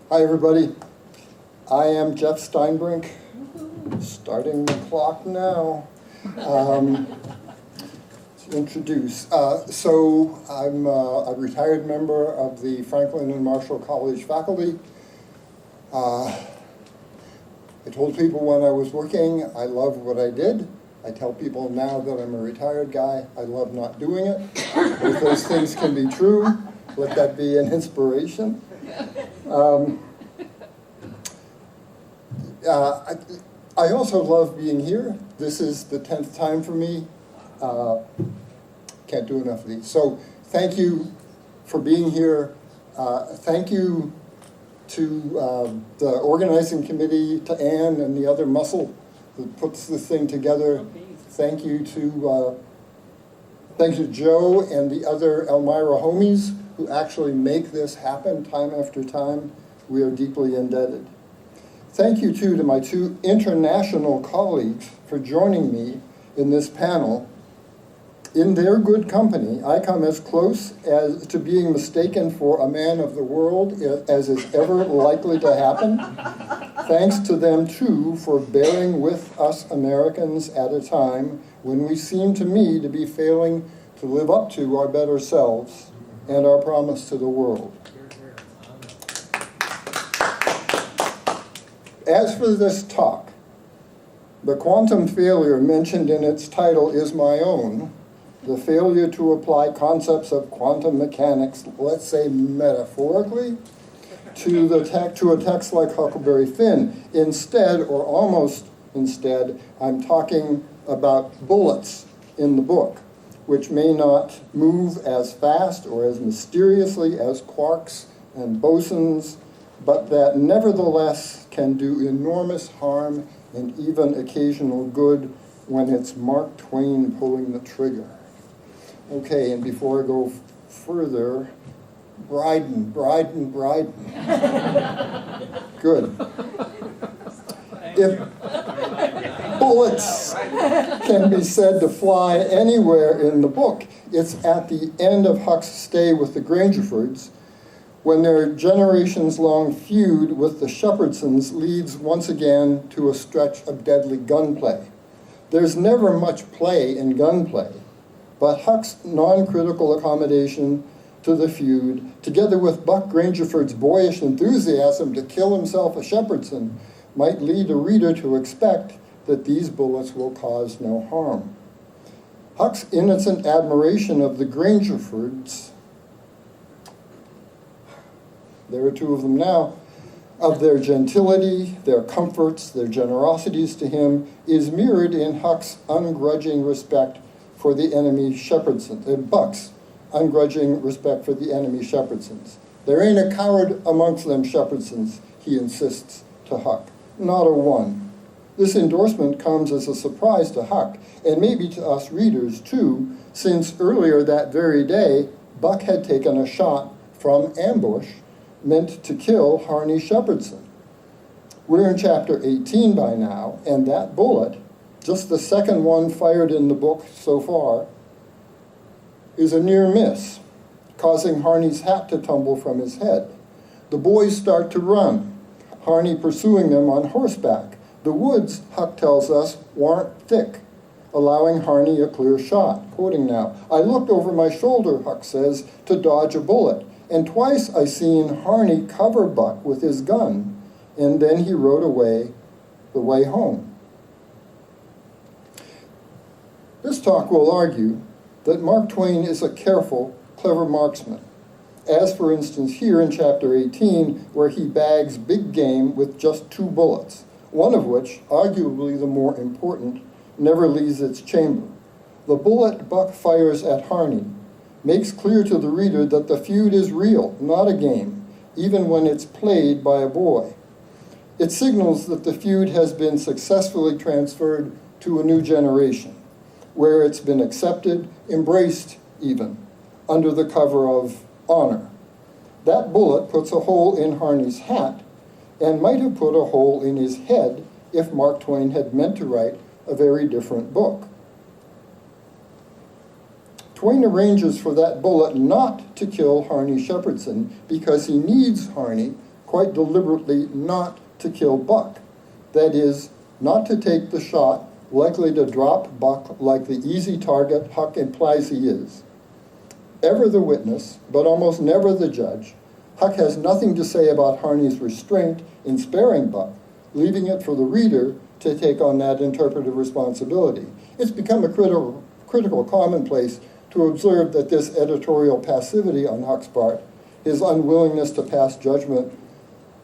Hi, everybody. I am Jeff Steinbrink, starting the clock now. To introduce. So I'm a retired member of the Franklin and Marshall College faculty. I told people when I was working, I love what I did. I tell people now that I'm a retired guy, I love not doing it. If those things can be true, let that be an inspiration. I also love being here. This is the 10th time for me. Can't do enough of these. So thank you for being here. Thank you to the organizing committee, to Anne and the other muscle that puts this thing together. Thank you to Joe and the other Elmira homies who actually make this happen time after time. We are deeply indebted. Thank you, too, to my two international colleagues for joining me in this panel. In their good company, I come as close as to being mistaken for a man of the world as is ever likely to happen. Thanks to them, too, for bearing with us Americans at a time when we seem to me to be failing to live up to our better selves and our promise to the world. As for this talk, the quantum failure mentioned in its title is my own, the failure to apply concepts of quantum mechanics, let's say metaphorically, to a text like Huckleberry Finn. Instead, or almost instead, I'm talking about bullets in the book, which may not move as fast or as mysteriously as quarks and bosons, but that nevertheless can do enormous harm and even occasional good when it's Mark Twain pulling the trigger. Okay, and before I go further, Bryden. Good. If bullets can be said to fly anywhere in the book, it's at the end of Huck's stay with the Grangerfords, when their generations-long feud with the Shepherdsons leads once again to a stretch of deadly gunplay. There's never much play in gunplay, but Huck's non-critical accommodation to the feud, together with Buck Grangerford's boyish enthusiasm to kill himself a Shepherdson, might lead a reader to expect that these bullets will cause no harm. Huck's innocent admiration of the Grangerfords, there are two of them now, of their gentility, their comforts, their generosities to him, is mirrored in Huck's ungrudging respect for the enemy Shepherdsons, Buck's ungrudging respect for the enemy Shepherdsons. There ain't a coward amongst them Shepherdsons, he insists to Huck. Not a one. This endorsement comes as a surprise to Huck, and maybe to us readers too, since earlier that very day, Buck had taken a shot from ambush meant to kill Harney Shepherdson. We're in chapter 18 by now, and that bullet, just the second one fired in the book so far, is a near miss, causing Harney's hat to tumble from his head. The boys start to run, Harney pursuing them on horseback. The woods, Huck tells us, weren't thick, allowing Harney a clear shot. Quoting now, "I looked over my shoulder," Huck says, "to dodge a bullet, and twice I seen Harney cover Buck with his gun, and then he rode away the way home." This talk will argue that Mark Twain is a careful, clever marksman, as for instance here in chapter 18, where he bags big game with just 2 bullets, one of which, arguably the more important, never leaves its chamber. The bullet Buck fires at Harney makes clear to the reader that the feud is real, not a game, even when it's played by a boy. It signals that the feud has been successfully transferred to a new generation, where it's been accepted, embraced even, under the cover of honor. That bullet puts a hole in Harney's hat and might have put a hole in his head if Mark Twain had meant to write a very different book. Twain arranges for that bullet not to kill Harney Shepherdson because he needs Harney quite deliberately not to kill Buck. That is, not to take the shot likely to drop Buck like the easy target Huck implies he is. Ever the witness, but almost never the judge, Huck has nothing to say about Harney's restraint in sparing Buck, leaving it for the reader to take on that interpretive responsibility. It's become a critical commonplace to observe that this editorial passivity on Huck's part, his unwillingness to pass judgment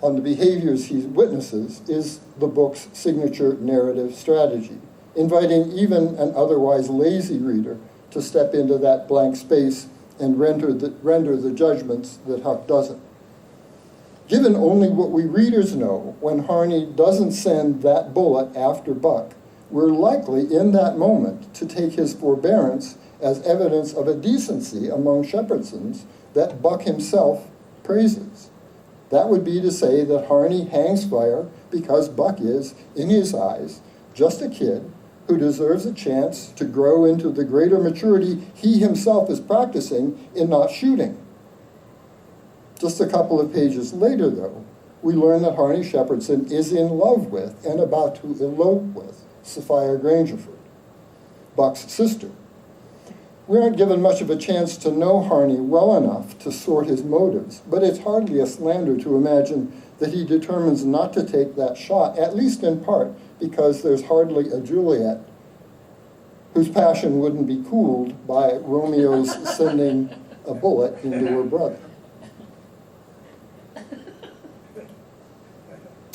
on the behaviors he witnesses, is the book's signature narrative strategy, inviting even an otherwise lazy reader to step into that blank space and render the judgments that Huck doesn't. Given only what we readers know, when Harney doesn't send that bullet after Buck, we're likely in that moment to take his forbearance as evidence of a decency among Shepherdsons that Buck himself praises. That would be to say that Harney hangs fire because Buck is, in his eyes, just a kid who deserves a chance to grow into the greater maturity he himself is practicing in not shooting. Just a couple of pages later, though, we learn that Harney Shepherdson is in love with and about to elope with Sophia Grangerford, Buck's sister. We aren't given much of a chance to know Harney well enough to sort his motives, but it's hardly a slander to imagine that he determines not to take that shot, at least in part because there's hardly a Juliet whose passion wouldn't be cooled by Romeo's sending a bullet into her brother.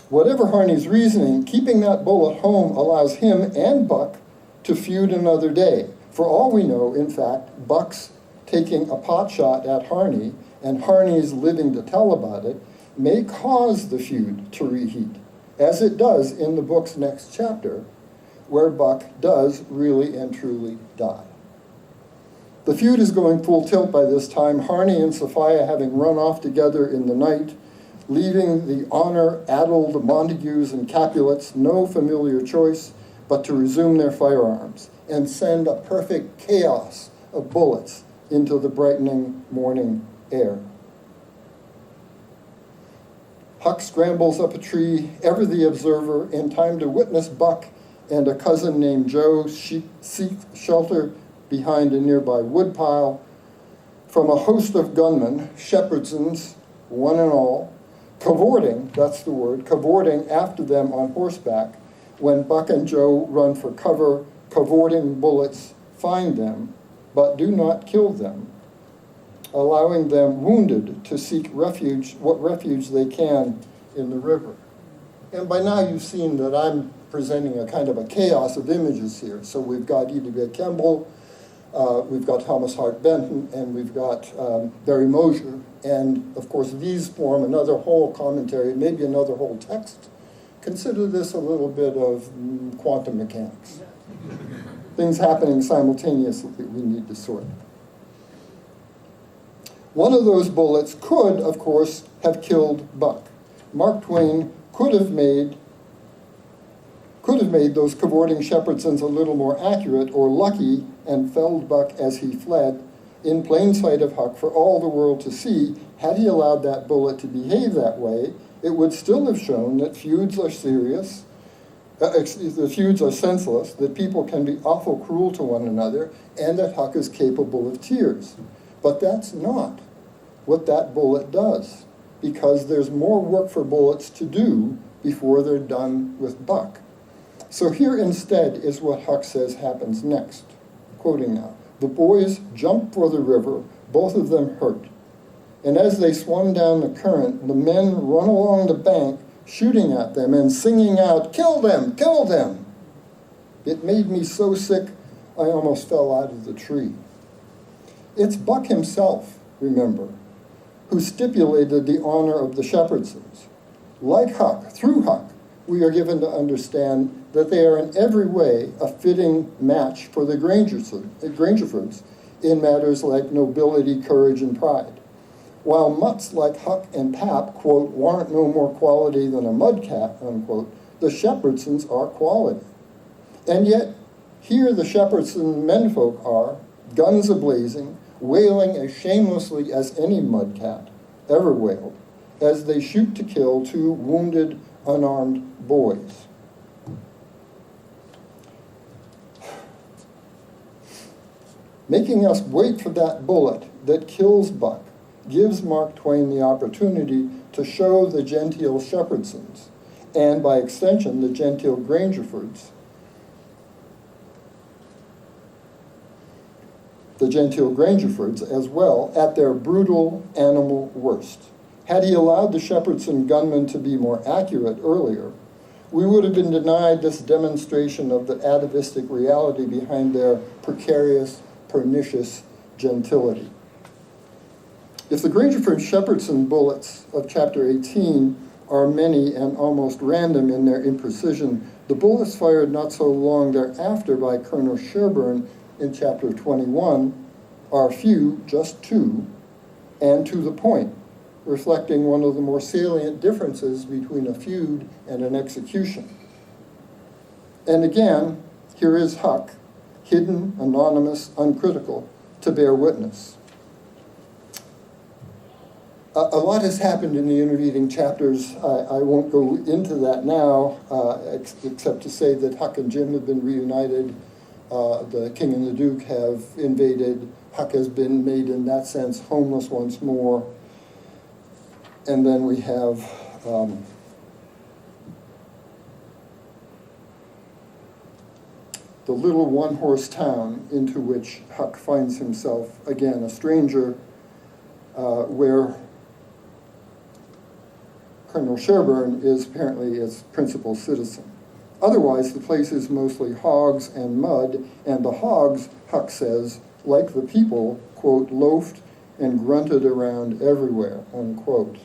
Whatever Harney's reasoning, keeping that bullet home allows him and Buck to feud another day. For all we know, in fact, Buck's taking a pot shot at Harney and Harney's living to tell about it may cause the feud to reheat, as it does in the book's next chapter, where Buck does really and truly die. The feud is going full tilt by this time, Harney and Sophia having run off together in the night, leaving the honor-addled Montagues and Capulets no familiar choice but to resume their firearms and send a perfect chaos of bullets into the brightening morning air. Huck scrambles up a tree, ever the observer, in time to witness Buck and a cousin named Joe seek shelter behind a nearby woodpile from a host of gunmen, Shepherdsons, one and all, cavorting, that's the word, cavorting after them on horseback. When Buck and Joe run for cover, cavorting bullets find them, but do not kill them, allowing them wounded to seek refuge, what refuge they can in the river. And by now you've seen that I'm presenting a kind of a chaos of images here. So we've got E.W. Kemble, we've got Thomas Hart Benton, and we've got Barry Mosher. And of course, these form another whole commentary, maybe another whole text. Consider this a little bit of quantum mechanics. Things happening simultaneously we need to sort. One of those bullets could, of course, have killed Buck. Mark Twain could have made those cavorting Shepherdsons a little more accurate or lucky and felled Buck as he fled in plain sight of Huck for all the world to see. Had he allowed that bullet to behave that way, it would still have shown that feuds are serious, the feuds are senseless, that people can be awful cruel to one another, and that Huck is capable of tears. But that's not what that bullet does, because there's more work for bullets to do before they're done with Buck. So here instead is what Huck says happens next. Quoting now, "The boys jumped for the river, both of them hurt. And as they swung down the current, the men run along the bank, shooting at them and singing out, 'Kill them, kill them!' It made me so sick, I almost fell out of the tree." It's Buck himself, remember, who stipulated the honor of the Shepherdsons. Like Huck, through Huck, we are given to understand that they are in every way a fitting match for the Grangerfords in matters like nobility, courage, and pride. While mutts like Huck and Pap, quote, "warrant no more quality than a mudcat," unquote, the Shepherdsons are quality. And yet, here the Shepherdson menfolk are, guns a-blazing, wailing as shamelessly as any mudcat ever wailed, as they shoot to kill two wounded, unarmed boys. Making us wait for that bullet that kills Buck gives Mark Twain the opportunity to show the genteel Shepherdsons, and by extension, the genteel Grangerfords, as well, at their brutal animal worst. Had he allowed the Shepherdson gunmen to be more accurate earlier, we would have been denied this demonstration of the atavistic reality behind their precarious, pernicious gentility. If the Grangerford Shepherdson bullets of chapter 18 are many and almost random in their imprecision, the bullets fired not so long thereafter by Colonel Sherburne in chapter 21 are few, just two, and to the point, reflecting one of the more salient differences between a feud and an execution. And again, here is Huck, hidden, anonymous, uncritical, to bear witness. A lot has happened in the intervening chapters. I won't go into that now, except to say that Huck and Jim have been reunited. The King and the Duke have invaded. Huck has been made, in that sense, homeless once more. And then we have the little one-horse town into which Huck finds himself, again, a stranger, where Colonel Sherburne is apparently its principal citizen. Otherwise, the place is mostly hogs and mud, and the hogs, Huck says, like the people, quote, loafed and grunted around everywhere, unquote.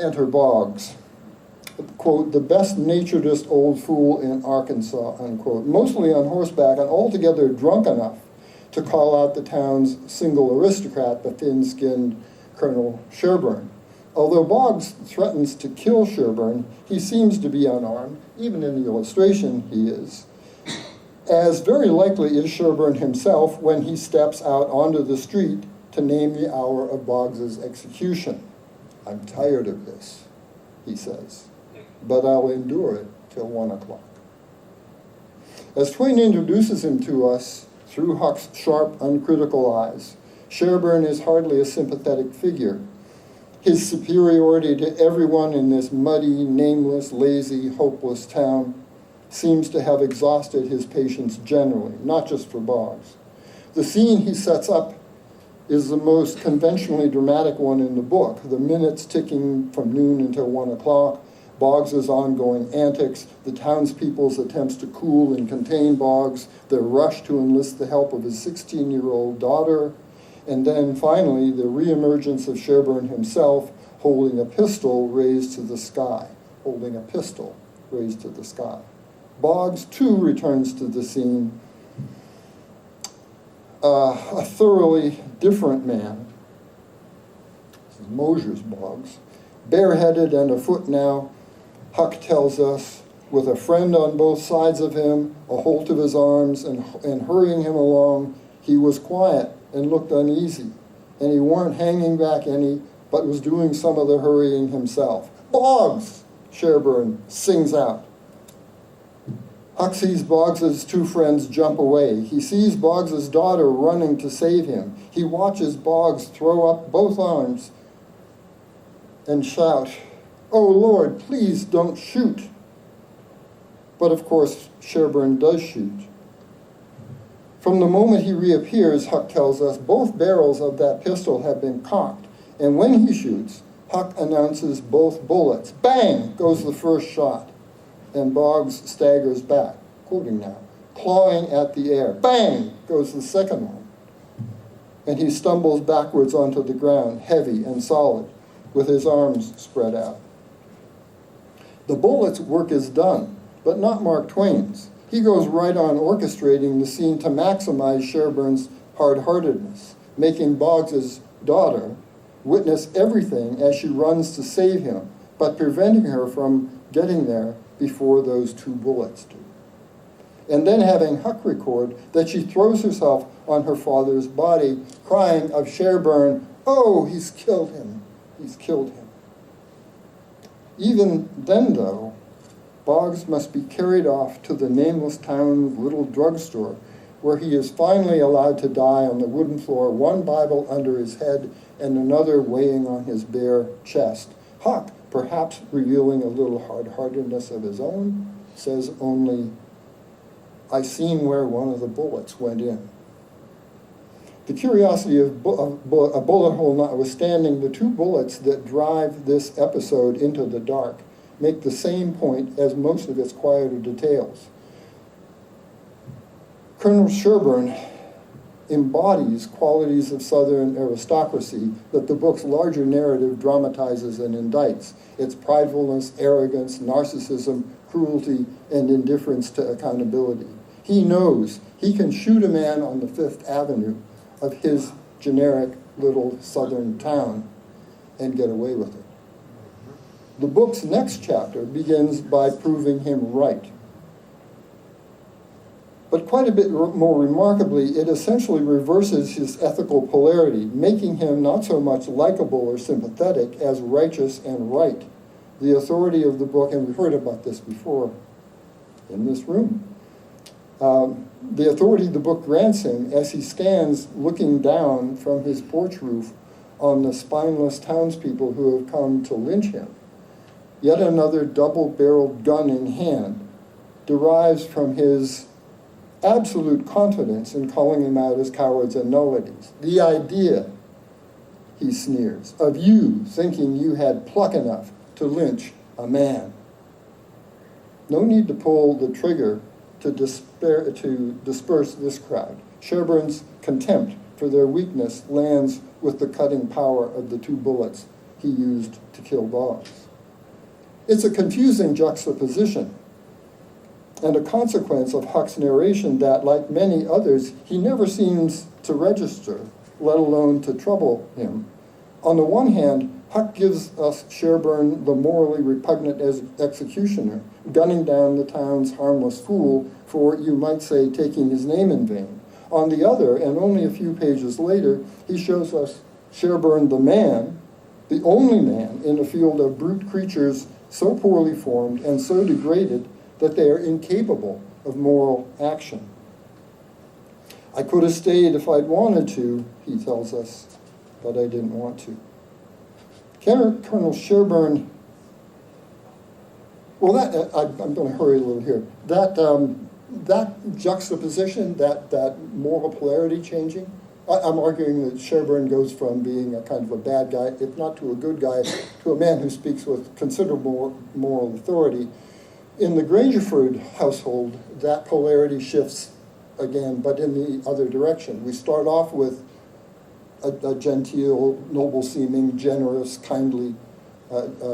Enter Boggs, quote, the best-naturedest old fool in Arkansas, unquote, mostly on horseback and altogether drunk enough to call out the town's single aristocrat, the thin-skinned Colonel Sherburne. Although Boggs threatens to kill Sherburne, he seems to be unarmed, even in the illustration he is, as very likely is Sherburne himself when he steps out onto the street to name the hour of Boggs's execution. I'm tired of this, he says, but I'll endure it till 1 o'clock. As Twain introduces him to us through Huck's sharp, uncritical eyes, Sherburne is hardly a sympathetic figure. His superiority to everyone in this muddy, nameless, lazy, hopeless town seems to have exhausted his patience generally, not just for Boggs. The scene he sets up is the most conventionally dramatic one in the book, the minutes ticking from noon until 1 o'clock, Boggs's ongoing antics, the townspeople's attempts to cool and contain Boggs, their rush to enlist the help of his 16-year-old daughter, and then finally the reemergence of Sherburne himself holding a pistol raised to the sky, Boggs, too, returns to the scene, a thoroughly different man. This is Mosier's Boggs, bareheaded and afoot now, Huck tells us, with a friend on both sides of him, a holt of his arms, and hurrying him along, he was quiet and looked uneasy, and he weren't hanging back any, but was doing some of the hurrying himself. Boggs! Sherburne sings out. Huck sees Boggs's two friends jump away. He sees Boggs's daughter running to save him. He watches Boggs throw up both arms and shout, "Oh, Lord, please don't shoot." But of course, Sherburne does shoot. From the moment he reappears, Huck tells us, both barrels of that pistol have been cocked, and when he shoots, Huck announces both bullets. Bang goes the first shot, and Boggs staggers back, quoting now, clawing at the air. Bang goes the second one, and he stumbles backwards onto the ground, heavy and solid, with his arms spread out. The bullet's work is done, but not Mark Twain's. He goes right on orchestrating the scene to maximize Sherburne's hard-heartedness, making Boggs's daughter witness everything as she runs to save him, but preventing her from getting there before those two bullets do. And then having Huck record that she throws herself on her father's body, crying of Sherburne, Oh, he's killed him. He's killed him. Even then, though, Boggs must be carried off to the nameless town's little drugstore, where he is finally allowed to die on the wooden floor, one Bible under his head and another weighing on his bare chest. Huck, perhaps revealing a little hard-heartedness of his own, says only, "I seen where one of the bullets went in." The curiosity of a bullet hole notwithstanding, the two bullets that drive this episode into the dark make the same point as most of its quieter details. Colonel Sherburne embodies qualities of Southern aristocracy that the book's larger narrative dramatizes and indicts: its pridefulness, arrogance, narcissism, cruelty, and indifference to accountability. He knows he can shoot a man on the Fifth Avenue of his generic little Southern town and get away with it. The book's next chapter begins by proving him right. But quite a bit more remarkably, it essentially reverses his ethical polarity, making him not so much likable or sympathetic as righteous and right. The authority of the book, and we've heard about this before in this room, the authority the book grants him as he stands looking down from his porch roof on the spineless townspeople who have come to lynch him, yet another double-barreled gun in hand, derives from his absolute confidence in calling them out as cowards and nullities. The idea, he sneers, of you thinking you had pluck enough to lynch a man. No need to pull the trigger to disperse this crowd. Sherburne's contempt for their weakness lands with the cutting power of the two bullets he used to kill Boggs. It's a confusing juxtaposition, and a consequence of Huck's narration that, like many others, he never seems to register, let alone to trouble him. On the one hand, Huck gives us Sherburne the morally repugnant executioner, gunning down the town's harmless fool for, you might say, taking his name in vain. On the other, and only a few pages later, he shows us Sherburne the man, the only man in a field of brute creatures so poorly formed and so degraded that they are incapable of moral action. I could have stayed if I'd wanted to, he tells us, but I didn't want to. Colonel Sherburne, well, I'm going to hurry a little here. That juxtaposition, that moral polarity changing, I'm arguing that Sherburne goes from being a kind of a bad guy, if not to a good guy, to a man who speaks with considerable moral authority. In the Grangerford household, that polarity shifts again, but in the other direction. We start off with a genteel, noble-seeming, generous, kindly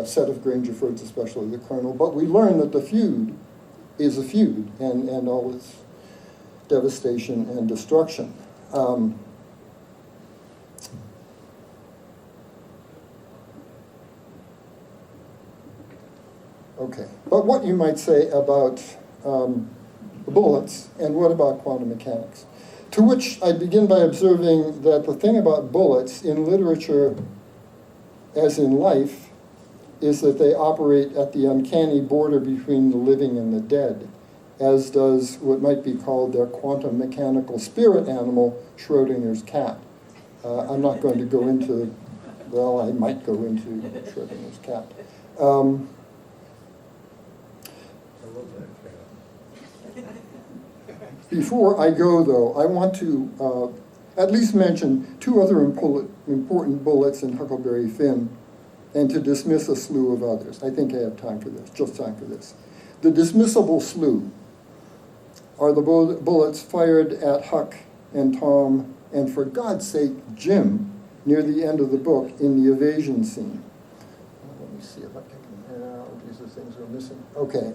set of Grangerfords, especially the colonel, but we learn that the feud is a feud, and all its devastation and destruction. Okay, but what you might say about bullets, and what about quantum mechanics? To which I begin by observing that the thing about bullets in literature, as in life, is that they operate at the uncanny border between the living and the dead, as does what might be called their quantum mechanical spirit animal, Schrodinger's cat. I'm not going to go into, well, I might go into Schrodinger's cat. Before I go, though, I want to at least mention two other important bullets in Huckleberry Finn, and to dismiss a slew of others. I think I have time for this, just time for this. The dismissible slew are the bullets fired at Huck and Tom, and for God's sake, Jim, near the end of the book in the evasion scene. Let me see if I can, these are things we're missing. Okay,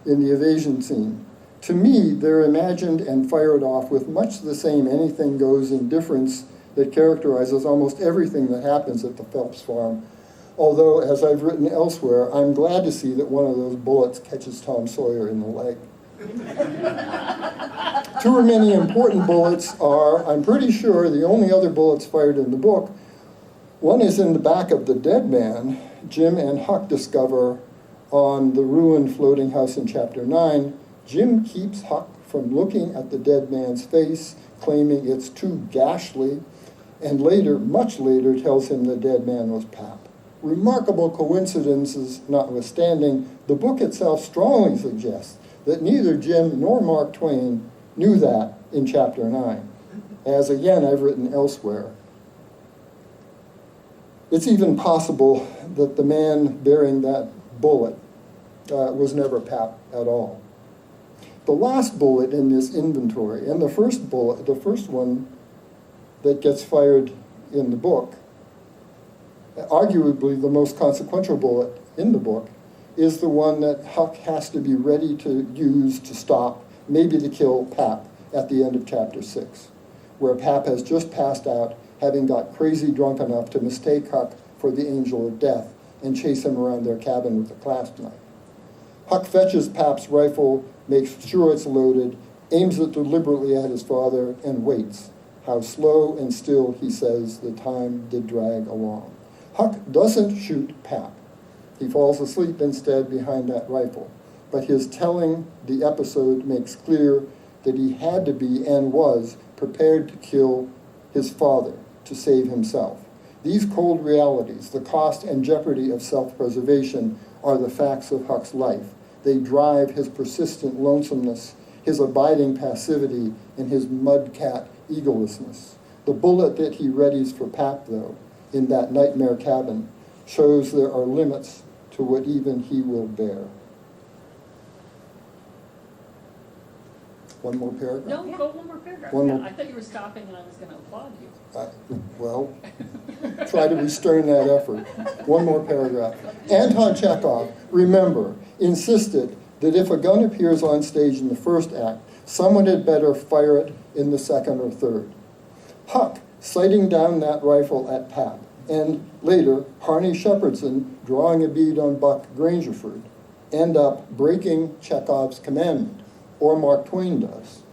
in the evasion scene. To me, they're imagined and fired off with much the same anything-goes indifference that characterizes almost everything that happens at the Phelps farm. Although, as I've written elsewhere, I'm glad to see that one of those bullets catches Tom Sawyer in the leg. Two remaining important bullets are, I'm pretty sure, the only other bullets fired in the book One is in the back of the dead man. Jim and Huck discover on the ruined floating house in chapter 9, Jim keeps Huck from looking at the dead man's face, claiming it's too ghastly, and later, much later, tells him the dead man was Pap. Remarkable coincidences notwithstanding, the book itself strongly suggests that neither Jim nor Mark Twain knew that in chapter 9, as again I've written elsewhere. It's even possible that the man bearing that bullet was never Pap at all. The last bullet in this inventory, and the first one that gets fired in the book, arguably the most consequential bullet in the book, is the one that Huck has to be ready to use to stop, maybe to kill Pap at the end of chapter 6, where Pap has just passed out, having got crazy drunk enough to mistake Huck for the angel of death and chase him around their cabin with a clasp knife. Huck fetches Pap's rifle, makes sure it's loaded, aims it deliberately at his father, and waits. How slow and still, he says, the time did drag along. Huck doesn't shoot Pap. He falls asleep instead behind that rifle. But his telling the episode makes clear that he had to be and was prepared to kill his father to save himself. These cold realities, the cost and jeopardy of self-preservation, are the facts of Huck's life. They drive his persistent lonesomeness, his abiding passivity, and his mudcat egolessness. The bullet that he readies for Pap, though, in that nightmare cabin, shows there are limits to what even he will bear. One more paragraph? No, go one more paragraph. One more. I thought you were stopping and I was going to applaud you. Well, try to restrain that effort. One more paragraph. Anton Chekhov, remember, insisted that if a gun appears on stage in the first act, someone had better fire it in the second or third. Huck sighting down that rifle at Pap, and later Harney Shepherdson drawing a bead on Buck Grangerford, end up breaking Chekhov's commandment, or Mark Twain does.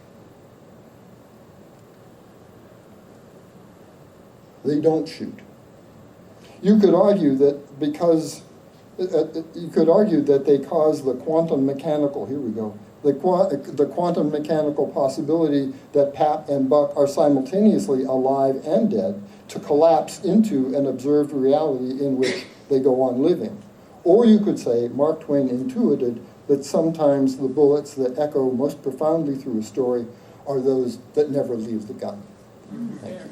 They don't shoot. You could argue that because they cause the quantum mechanical, here we go, the quantum mechanical possibility that Pap and Buck are simultaneously alive and dead to collapse into an observed reality in which they go on living. Or you could say Mark Twain intuited that sometimes the bullets that echo most profoundly through a story are those that never leave the gun. Thank you.